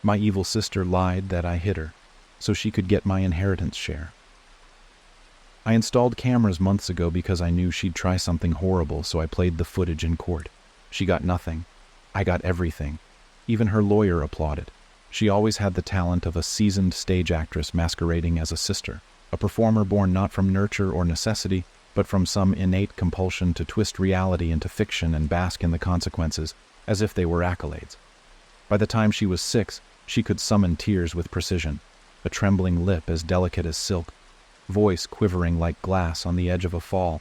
My evil sister lied that I hid her, so she could get my inheritance share. I installed cameras months ago because I knew she'd try something horrible, so I played the footage in court. She got nothing. I got everything. Even her lawyer applauded. She always had the talent of a seasoned stage actress masquerading as a sister, a performer born not from nurture or necessity, but from some innate compulsion to twist reality into fiction and bask in the consequences, as if they were accolades. By the time she was 6, she could summon tears with precision, a trembling lip as delicate as silk, voice quivering like glass on the edge of a fall,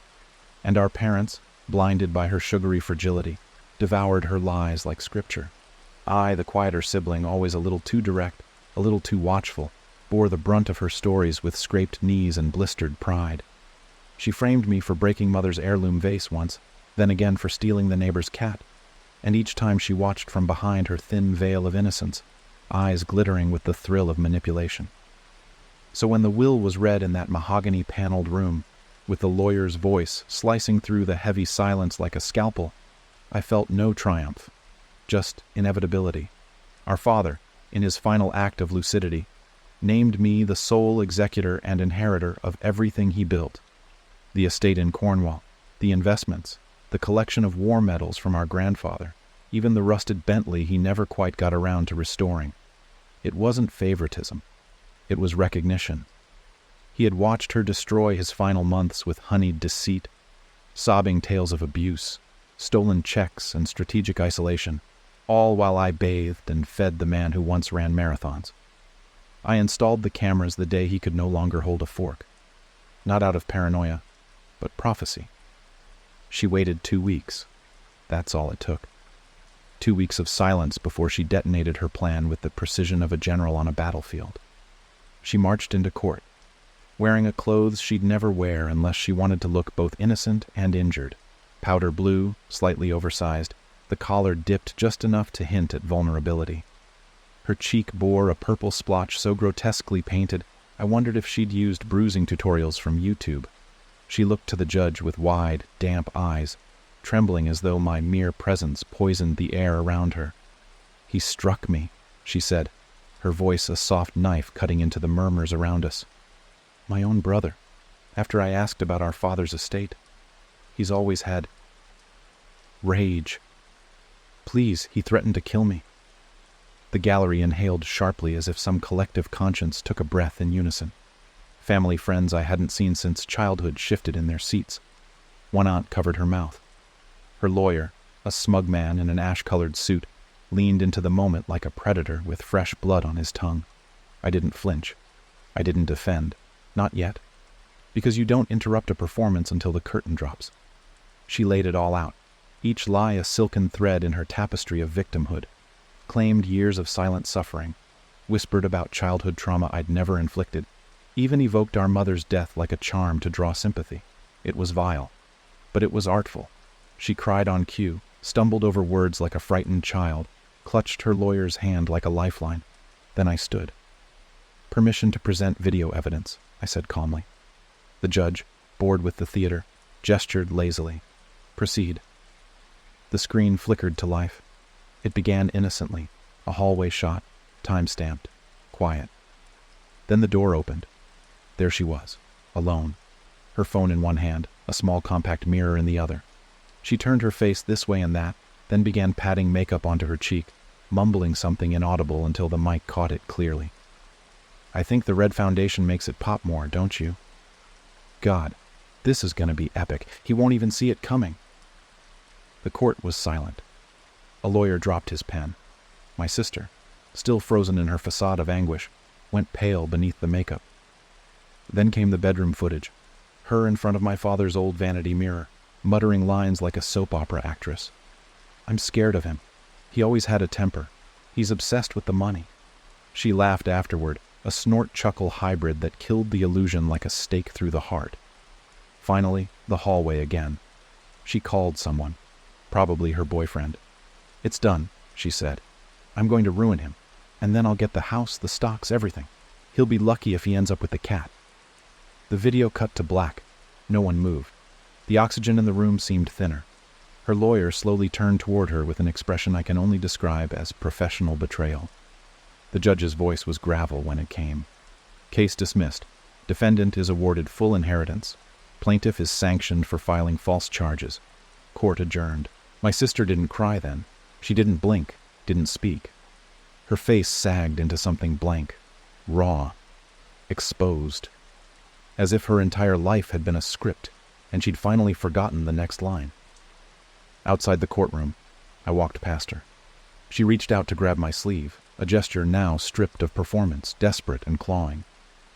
and our parents, blinded by her sugary fragility, devoured her lies like scripture. I, the quieter sibling, always a little too direct, a little too watchful, bore the brunt of her stories with scraped knees and blistered pride. She framed me for breaking Mother's heirloom vase once, then again for stealing the neighbor's cat, and each time she watched from behind her thin veil of innocence, eyes glittering with the thrill of manipulation. So when the will was read in that mahogany-paneled room, with the lawyer's voice slicing through the heavy silence like a scalpel, I felt no triumph, just inevitability. Our father, in his final act of lucidity, named me the sole executor and inheritor of everything he built. The estate in Cornwall, the investments, the collection of war medals from our grandfather, even the rusted Bentley he never quite got around to restoring. It wasn't favoritism. It was recognition. He had watched her destroy his final months with honeyed deceit, sobbing tales of abuse, stolen checks, and strategic isolation, all while I bathed and fed the man who once ran marathons. I installed the cameras the day he could no longer hold a fork. Not out of paranoia, but prophecy. She waited 2 weeks. That's all it took. 2 weeks of silence before she detonated her plan with the precision of a general on a battlefield. She marched into court, wearing a clothes she'd never wear unless she wanted to look both innocent and injured. Powder blue, slightly oversized, the collar dipped just enough to hint at vulnerability. Her cheek bore a purple splotch so grotesquely painted, I wondered if she'd used bruising tutorials from YouTube. She looked to the judge with wide, damp eyes, trembling as though my mere presence poisoned the air around her. "He struck me," she said, her voice a soft knife cutting into the murmurs around us. "My own brother, after I asked about our father's estate. He's always had rage. Please, he threatened to kill me." The gallery inhaled sharply as if some collective conscience took a breath in unison. Family friends I hadn't seen since childhood shifted in their seats. One aunt covered her mouth. Her lawyer, a smug man in an ash-colored suit, leaned into the moment like a predator with fresh blood on his tongue. I didn't flinch. I didn't defend. Not yet. Because you don't interrupt a performance until the curtain drops. She laid it all out, each lie a silken thread in her tapestry of victimhood, claimed years of silent suffering, whispered about childhood trauma I'd never inflicted, even evoked our mother's death like a charm to draw sympathy. It was vile, but it was artful. She cried on cue, stumbled over words like a frightened child, clutched her lawyer's hand like a lifeline. Then I stood. "Permission to present video evidence," I said calmly. The judge, bored with the theater, gestured lazily. "Proceed." The screen flickered to life. It began innocently, a hallway shot, time-stamped, quiet. Then the door opened. There she was, alone, her phone in one hand, a small compact mirror in the other. She turned her face this way and that, then began patting makeup onto her cheek, mumbling something inaudible until the mic caught it clearly. "I think the red foundation makes it pop more, don't you? God, this is gonna be epic. He won't even see it coming." The court was silent. A lawyer dropped his pen. My sister, still frozen in her facade of anguish, went pale beneath the makeup. Then came the bedroom footage, her in front of my father's old vanity mirror, muttering lines like a soap opera actress. "I'm scared of him. He always had a temper. He's obsessed with the money." She laughed afterward, a snort-chuckle hybrid that killed the illusion like a stake through the heart. Finally, the hallway again. She called someone, probably her boyfriend. "It's done," she said. "I'm going to ruin him, and then I'll get the house, the stocks, everything. He'll be lucky if he ends up with the cat." The video cut to black. No one moved. The oxygen in the room seemed thinner. Her lawyer slowly turned toward her with an expression I can only describe as professional betrayal. The judge's voice was gravel when it came. Case dismissed. Defendant is awarded full inheritance. Plaintiff is sanctioned for filing false charges. Court adjourned. My sister didn't cry then. She didn't blink, didn't speak. Her face sagged into something blank, raw, exposed, as if her entire life had been a script, and she'd finally forgotten the next line. Outside the courtroom, I walked past her. She reached out to grab my sleeve, a gesture now stripped of performance, desperate and clawing.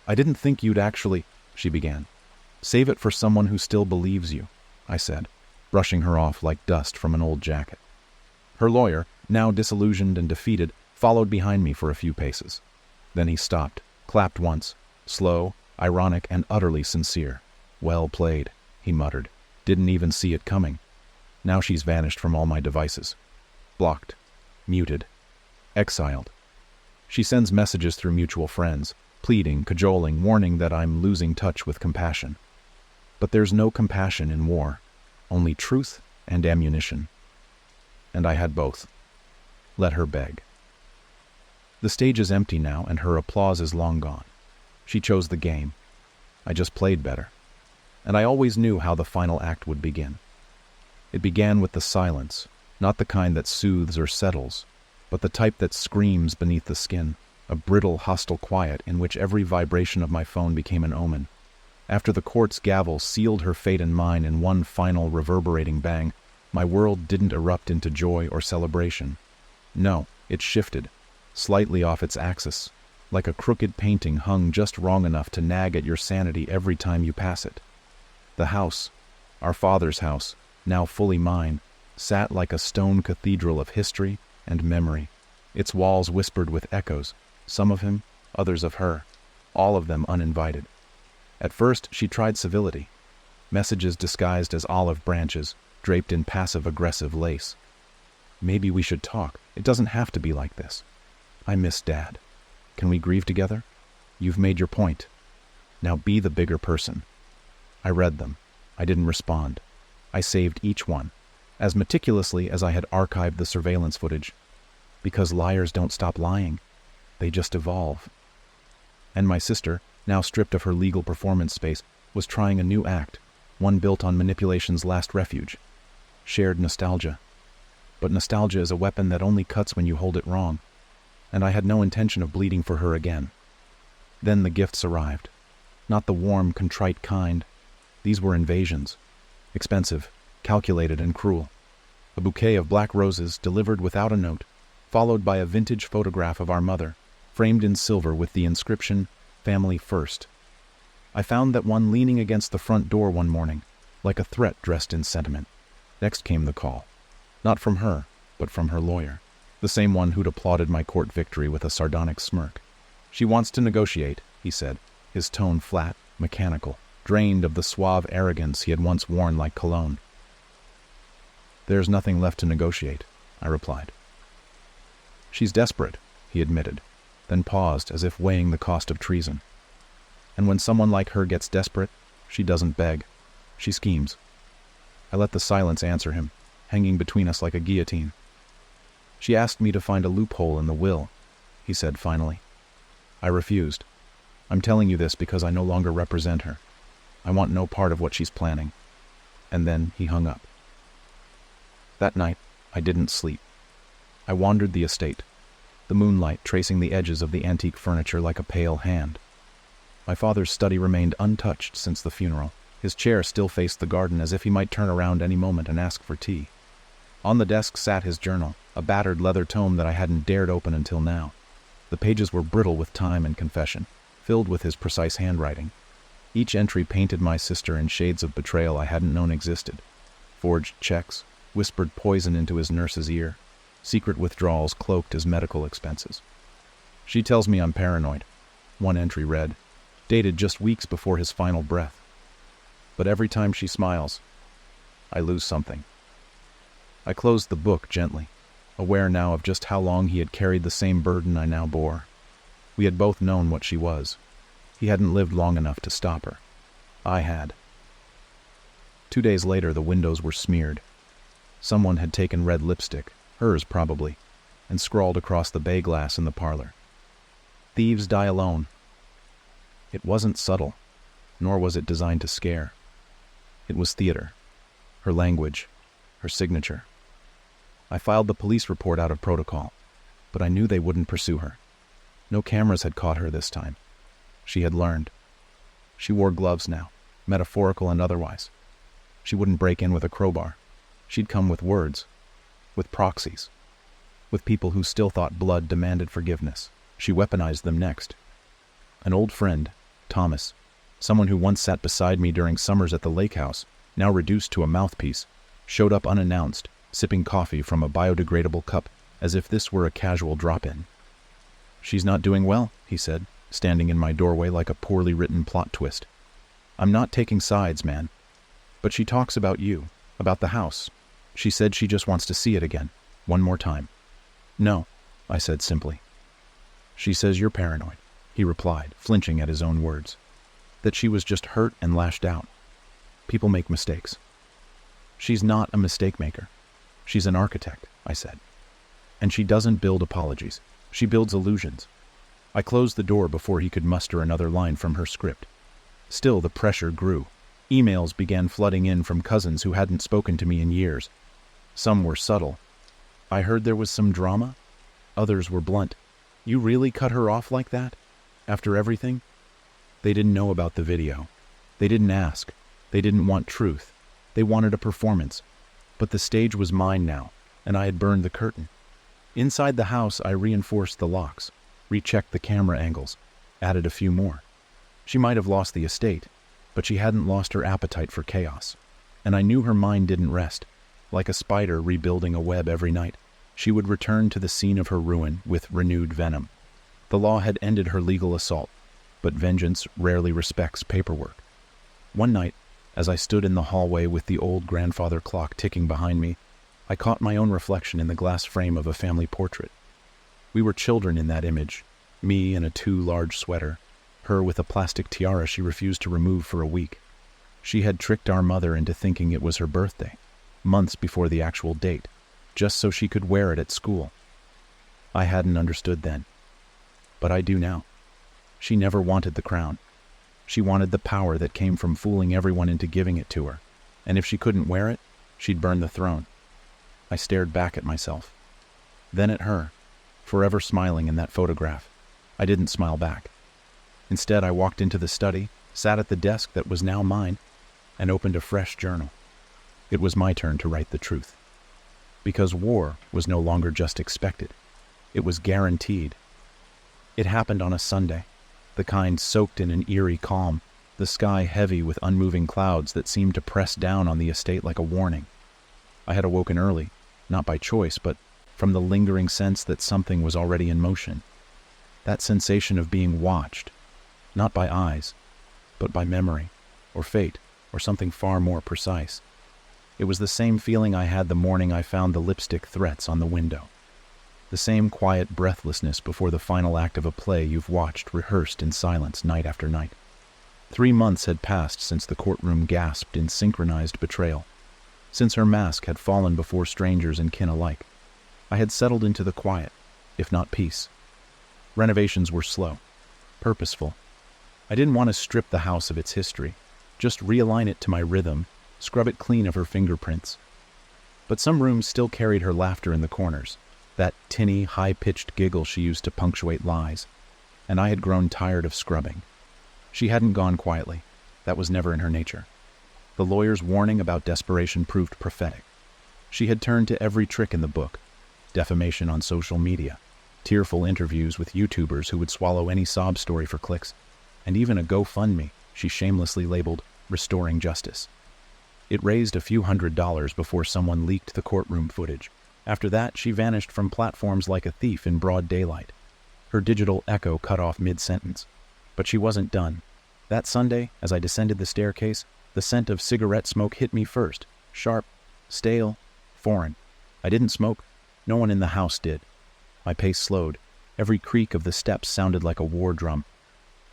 "I didn't think you'd actually," she began. "Save it for someone who still believes you," I said, brushing her off like dust from an old jacket. Her lawyer, now disillusioned and defeated, followed behind me for a few paces. Then he stopped, clapped once, slow, ironic, and utterly sincere. "Well played," he muttered. "Didn't even see it coming. Now she's vanished from all my devices. Blocked, muted, exiled. She sends messages through mutual friends, pleading, cajoling, warning that I'm losing touch with compassion. But there's no compassion in war, only truth and ammunition. And I had both. Let her beg. The stage is empty now, and her applause is long gone. She chose the game. I just played better. And I always knew how the final act would begin. It began with the silence, not the kind that soothes or settles, but the type that screams beneath the skin, a brittle, hostile quiet in which every vibration of my phone became an omen. After the court's gavel sealed her fate and mine in one final reverberating bang, my world didn't erupt into joy or celebration. No, it shifted, slightly off its axis, like a crooked painting hung just wrong enough to nag at your sanity every time you pass it. The house, our father's house, now fully mine, sat like a stone cathedral of history and memory. Its walls whispered with echoes, some of him, others of her, all of them uninvited. At first she tried civility, messages disguised as olive branches, draped in passive-aggressive lace. "Maybe we should talk. It doesn't have to be like this. I miss Dad. Can we grieve together? You've made your point. Now be the bigger person." I read them. I didn't respond. I saved each one, as meticulously as I had archived the surveillance footage. Because liars don't stop lying. They just evolve. And my sister, now stripped of her legal performance space, was trying a new act, one built on manipulation's last refuge. Shared nostalgia. But nostalgia is a weapon that only cuts when you hold it wrong, and I had no intention of bleeding for her again. Then the gifts arrived. Not the warm, contrite kind. These were invasions. Expensive, calculated, and cruel. A bouquet of black roses delivered without a note, followed by a vintage photograph of our mother, framed in silver with the inscription, "Family First." I found that one leaning against the front door one morning, like a threat dressed in sentiment. Next came the call. Not from her, but from her lawyer, the same one who'd applauded my court victory with a sardonic smirk. "She wants to negotiate," he said, his tone flat, mechanical, drained of the suave arrogance he had once worn like cologne. "There's nothing left to negotiate," I replied. "She's desperate," he admitted, then paused as if weighing the cost of treason. "And when someone like her gets desperate, she doesn't beg. She schemes." I let the silence answer him, hanging between us like a guillotine. "She asked me to find a loophole in the will," he said finally. I refused. "I'm telling you this because I no longer represent her. I want no part of what she's planning." And then he hung up. That night, I didn't sleep. I wandered the estate, the moonlight tracing the edges of the antique furniture like a pale hand. My father's study remained untouched since the funeral. His chair still faced the garden as if he might turn around any moment and ask for tea. On the desk sat his journal, a battered leather tome that I hadn't dared open until now. The pages were brittle with time and confession, filled with his precise handwriting. Each entry painted my sister in shades of betrayal I hadn't known existed. Forged checks, whispered poison into his nurse's ear, secret withdrawals cloaked as medical expenses. "She tells me I'm paranoid," one entry read, dated just weeks before his final breath. "But every time she smiles, I lose something." I closed the book gently, aware now of just how long he had carried the same burden I now bore. We had both known what she was. He hadn't lived long enough to stop her. I had. 2 days later, the windows were smeared. Someone had taken red lipstick, hers probably, and scrawled across the bay glass in the parlor, Thieves die alone. It wasn't subtle, nor was it designed to scare. It was theater, her language, her signature. I filed the police report out of protocol, but I knew they wouldn't pursue her. No cameras had caught her this time. She had learned. She wore gloves now, metaphorical and otherwise. She wouldn't break in with a crowbar. She'd come with words, with proxies, with people who still thought blood demanded forgiveness. She weaponized them next. An old friend, Thomas, someone who once sat beside me during summers at the lake house, now reduced to a mouthpiece, showed up unannounced, sipping coffee from a biodegradable cup as if this were a casual drop-in. "She's not doing well," he said, standing in my doorway like a poorly written plot twist. "I'm not taking sides, man. But she talks about you, about the house. She said she just wants to see it again, one more time." "No," I said simply. "She says you're paranoid," he replied, flinching at his own words. "That she was just hurt and lashed out. People make mistakes." "She's not a mistake maker. She's an architect," I said. "And she doesn't build apologies. She builds illusions." I closed the door before he could muster another line from her script. Still, the pressure grew. Emails began flooding in from cousins who hadn't spoken to me in years. Some were subtle. "I heard there was some drama." Others were blunt. "You really cut her off like that? After everything?" They didn't know about the video. They didn't ask. They didn't want truth. They wanted a performance. But the stage was mine now, and I had burned the curtain. Inside the house, I reinforced the locks, rechecked the camera angles, added a few more. She might have lost the estate, but she hadn't lost her appetite for chaos. And I knew her mind didn't rest. Like a spider rebuilding a web every night, she would return to the scene of her ruin with renewed venom. The law had ended her legal assault, but vengeance rarely respects paperwork. One night, as I stood in the hallway with the old grandfather clock ticking behind me, I caught my own reflection in the glass frame of a family portrait. We were children in that image, me in a too large sweater, her with a plastic tiara she refused to remove for a week. She had tricked our mother into thinking it was her birthday, months before the actual date, just so she could wear it at school. I hadn't understood then, but I do now. She never wanted the crown. She wanted the power that came from fooling everyone into giving it to her, and if she couldn't wear it, she'd burn the throne. I stared back at myself, then at her, forever smiling in that photograph. I didn't smile back. Instead, I walked into the study, sat at the desk that was now mine, and opened a fresh journal. It was my turn to write the truth. Because war was no longer just expected. It was guaranteed. It happened on a Sunday, the kind soaked in an eerie calm, the sky heavy with unmoving clouds that seemed to press down on the estate like a warning. I had awoken early, not by choice, but from the lingering sense that something was already in motion. That sensation of being watched, not by eyes, but by memory, or fate, or something far more precise. It was the same feeling I had the morning I found the lipstick threats on the window. The same quiet breathlessness before the final act of a play you've watched rehearsed in silence night after night. 3 months had passed since the courtroom gasped in synchronized betrayal, since her mask had fallen before strangers and kin alike. I had settled into the quiet, if not peace. Renovations were slow, purposeful. I didn't want to strip the house of its history, just realign it to my rhythm, scrub it clean of her fingerprints. But some rooms still carried her laughter in the corners, that tinny, high-pitched giggle she used to punctuate lies, and I had grown tired of scrubbing. She hadn't gone quietly. That was never in her nature. The lawyer's warning about desperation proved prophetic. She had turned to every trick in the book: defamation on social media, tearful interviews with YouTubers who would swallow any sob story for clicks, and even a GoFundMe she shamelessly labeled Restoring Justice. It raised a few $100s before someone leaked the courtroom footage. After that, she vanished from platforms like a thief in broad daylight. Her digital echo cut off mid-sentence. But she wasn't done. That Sunday, as I descended the staircase, the scent of cigarette smoke hit me first. Sharp, stale, foreign. I didn't smoke. No one in the house did. My pace slowed. Every creak of the steps sounded like a war drum.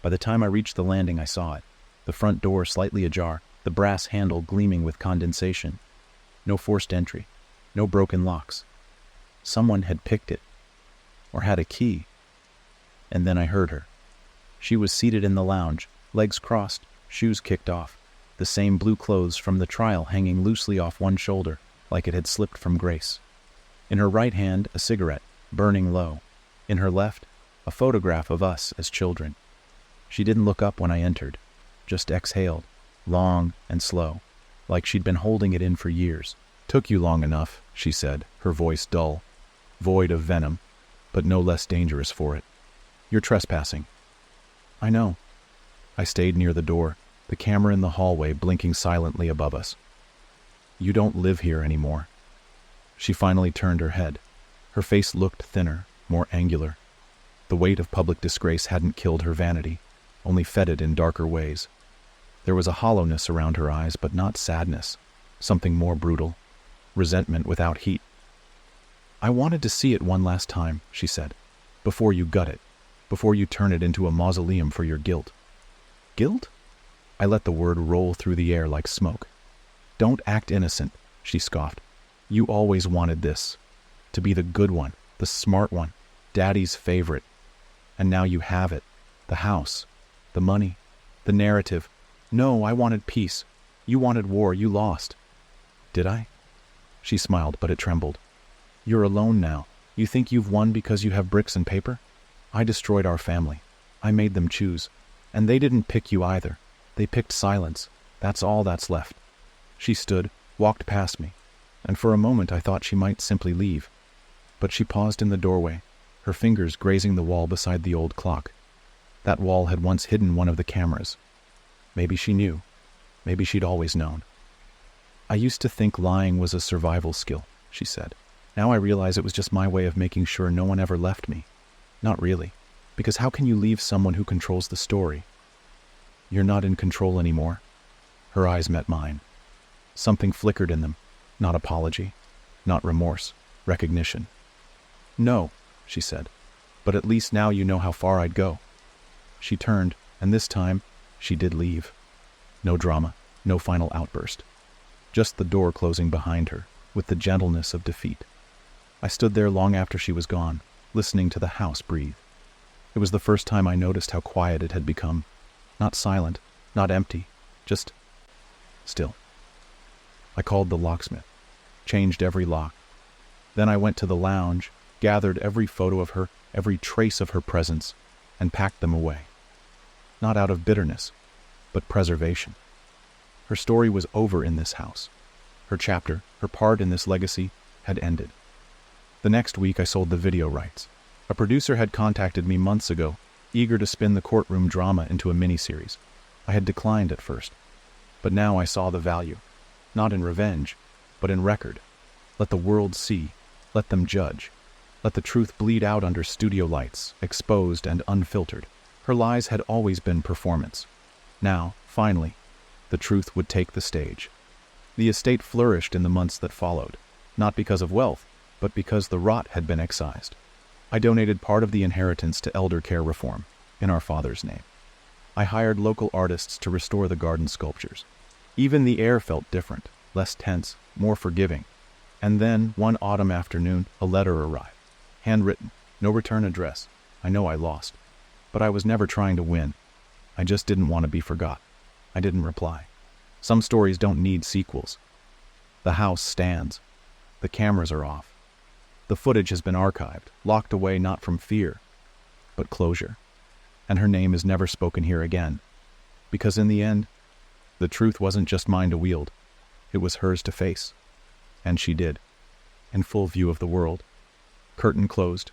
By the time I reached the landing, I saw it. The front door slightly ajar, the brass handle gleaming with condensation. No forced entry. No broken locks. Someone had picked it. Or had a key. And then I heard her. She was seated in the lounge, legs crossed, shoes kicked off, the same blue clothes from the trial hanging loosely off one shoulder, like it had slipped from grace. In her right hand, a cigarette, burning low. In her left, a photograph of us as children. She didn't look up when I entered, just exhaled, long and slow, like she'd been holding it in for years. "Took you long enough," she said, her voice dull, void of venom, but no less dangerous for it. "You're trespassing." "I know." I stayed near the door, the camera in the hallway blinking silently above us. "You don't live here anymore." She finally turned her head. Her face looked thinner, more angular. The weight of public disgrace hadn't killed her vanity, only fed it in darker ways. There was a hollowness around her eyes, but not sadness, something more brutal, resentment without heat. "I wanted to see it one last time," she said, "before you gut it, before you turn it into a mausoleum for your guilt." "Guilt?" I let the word roll through the air like smoke. "Don't act innocent," she scoffed. "You always wanted this, to be the good one, the smart one, Daddy's favorite. And now you have it, the house, the money, the narrative. No, I wanted peace. You wanted war, you lost." "Did I?" She smiled, but it trembled. "You're alone now. You think you've won because you have bricks and paper? I destroyed our family. I made them choose. And they didn't pick you either. They picked silence. That's all that's left." She stood, walked past me, and for a moment I thought she might simply leave. But she paused in the doorway, her fingers grazing the wall beside the old clock. That wall had once hidden one of the cameras. Maybe she knew. Maybe she'd always known. "I used to think lying was a survival skill," she said. "Now I realize it was just my way of making sure no one ever left me. Not really, because how can you leave someone who controls the story?" "You're not in control anymore." Her eyes met mine. Something flickered in them. Not apology, not remorse, recognition. "No," she said, "but at least now you know how far I'd go." She turned, and this time, she did leave. No drama, no final outburst. Just the door closing behind her, with the gentleness of defeat. I stood there long after she was gone, listening to the house breathe. It was the first time I noticed how quiet it had become. Not silent, not empty, just still. I called the locksmith, changed every lock. Then I went to the lounge, gathered every photo of her, every trace of her presence, and packed them away. Not out of bitterness, but preservation. Her story was over in this house. Her chapter, her part in this legacy, had ended. The next week I sold the video rights. A producer had contacted me months ago, eager to spin the courtroom drama into a miniseries. I had declined at first, but now I saw the value. Not in revenge, but in record. Let the world see. Let them judge. Let the truth bleed out under studio lights, exposed and unfiltered. Her lies had always been performance. Now, finally, the truth would take the stage. The estate flourished in the months that followed, not because of wealth, but because the rot had been excised. I donated part of the inheritance to elder care reform, in our father's name. I hired local artists to restore the garden sculptures. Even the air felt different, less tense, more forgiving. And then, one autumn afternoon, a letter arrived. Handwritten, no return address. I know I lost. But I was never trying to win. I just didn't want to be forgot. I didn't reply. Some stories don't need sequels. The house stands. The cameras are off. The footage has been archived, locked away not from fear, but closure. And her name is never spoken here again. Because in the end, the truth wasn't just mine to wield. It was hers to face. And she did, in full view of the world. Curtain closed,